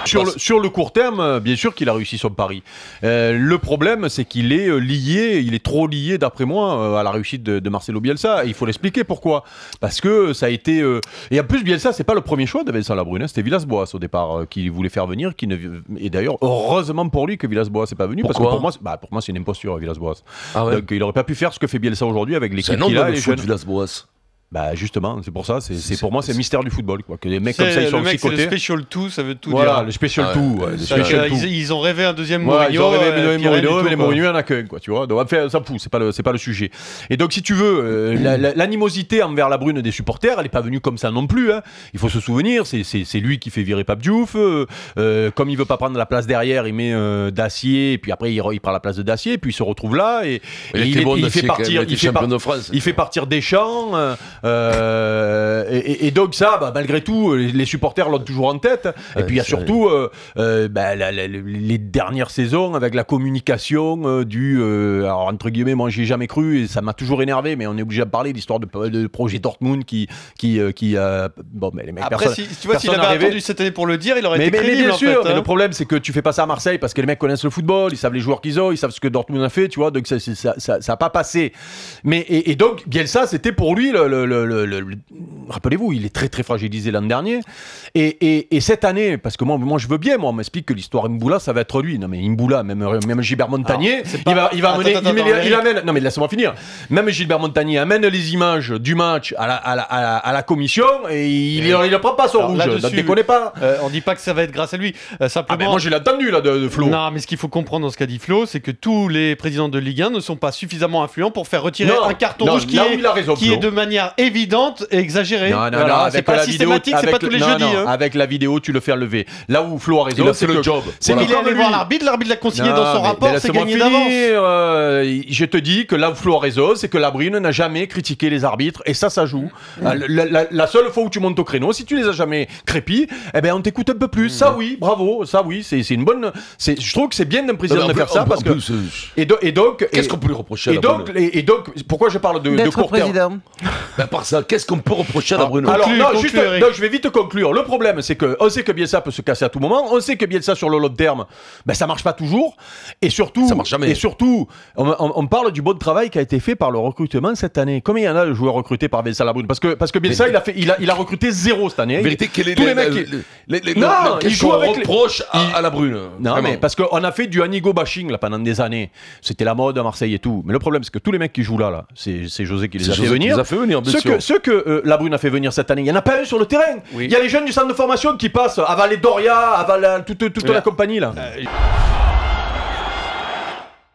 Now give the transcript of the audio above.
Sur le court terme, bien sûr qu'il a réussi son pari. Le problème, c'est qu'il est lié, il est trop lié, d'après moi, à la réussite de Marcelo Bielsa. Et il faut l'expliquer pourquoi. Parce que ça a été... Et en plus, Bielsa, c'est pas le premier choix de Vincent Labrune. C'était Villas-Boas au départ qui voulait faire venir. Et d'ailleurs, heureusement pour lui que Villas-Boas n'est pas venu. Pourquoi ? Parce que pour moi, c'est une imposture, Villas-Boas. Ah ouais. Donc il n'aurait pas pu faire ce que fait Bielsa aujourd'hui avec l'équipe qu'il a. Les jeunes. Villas-Boas. Bah justement, c'est pour ça, pour moi c'est le mystère du football quoi. Que les mecs comme ça ils sont aussi cotés. C'est le special tout, ça veut tout dire. Voilà, le special tout. Ils ont rêvé un deuxième Mourinho. Ils ont rêvé Mourinho, mais les Mourinho il y en a qu'un quoi, tu vois. Donc enfin, ça fout, c'est pas le sujet. Et donc si tu veux, l'animosité envers la Brune des supporters, elle est pas venue comme ça non plus. Hein. Il faut se souvenir, c'est lui qui fait virer Pape Diouf. Comme il veut pas prendre la place derrière, il met Dacier, et puis après il prend la place de Dacier, et puis il se retrouve là et il fait partir Deschamps. Et donc ça, malgré tout, les supporters l'ont toujours en tête. Et puis il y a surtout les dernières saisons avec la communication alors entre guillemets, moi j'y ai jamais cru et ça m'a toujours énervé, mais on est obligé de parler de l'histoire de projet Dortmund qui bon, mais les mecs. Après, si tu vois, s'il avait attendu cette année pour le dire, il aurait été crédible. Bien sûr, mais le problème c'est que tu fais pas ça à Marseille parce que les mecs connaissent le football, ils savent les joueurs qu'ils ont, ils savent ce que Dortmund a fait, tu vois, donc ça a pas passé. Mais et donc Bielsa, c'était pour lui rappelez-vous, il est très très fragilisé l'an dernier. Et cette année, parce que moi je veux bien, on m'explique que l'histoire Mboula, ça va être lui. Non mais Mboula, même Gilbert Montagnier, il va amener. Non mais laisse-moi finir. Même Gilbert Montagnier amène les images du match à la commission et il ne prend pas son rouge. Ne déconnez pas. On dit pas que ça va être grâce à lui. Simplement. Moi je l'ai entendu là de Flo. Non, mais ce qu'il faut comprendre dans ce qu'a dit Flo, c'est que tous les présidents de Ligue 1 ne sont pas suffisamment influents pour faire retirer un carton rouge qui est de manière évidente et exagérée. Non, c'est pas systématique, c'est pas tous les jeudis. Avec la vidéo, tu le fais lever. Là où Flo a raison, c'est le job. C'est qu'il est allé voir l'arbitre l'a consigné dans son rapport, c'est gagné d'avance. Je te dis que là où Flo a raison, c'est que Labrune n'a jamais critiqué les arbitres et ça joue. La seule fois où tu montes au créneau, si tu les as jamais crépis, eh ben on t'écoute un peu plus. Ça oui, bravo, ça oui, c'est une bonne. Je trouve que c'est bien d'un président de faire ça parce que. Et donc. Qu'est-ce qu'on peut lui reprocher à Labrune ? Et donc, pourquoi je parle de court terme ? Par ça, qu'est-ce qu'on peut reprocher à Labrune ? Alors non, je vais vite conclure. Le problème, c'est qu'on sait que Bielsa peut se casser à tout moment. On sait que Bielsa sur le long terme, ça marche pas toujours. Et surtout, ça marche jamais. Et surtout, on parle du bon travail qui a été fait par le recrutement cette année. Combien il y en a de joueurs recrutés par Vincent Labrune ? Parce que Bielsa, il a recruté 0 cette année. Vérité, quel est tous les mecs il joue avec reproche à Labrune. Non, mais parce qu'on a fait du Anigo bashing là pendant des années. C'était la mode à Marseille et tout. Mais le problème, c'est que tous les mecs qui jouent là, c'est José qui les a fait venir. Ceux que Labrune a fait venir cette année, il n'y en a pas un sur le terrain. Il y a les jeunes du centre de formation qui passent, avaler Doria, avaler toute la compagnie là.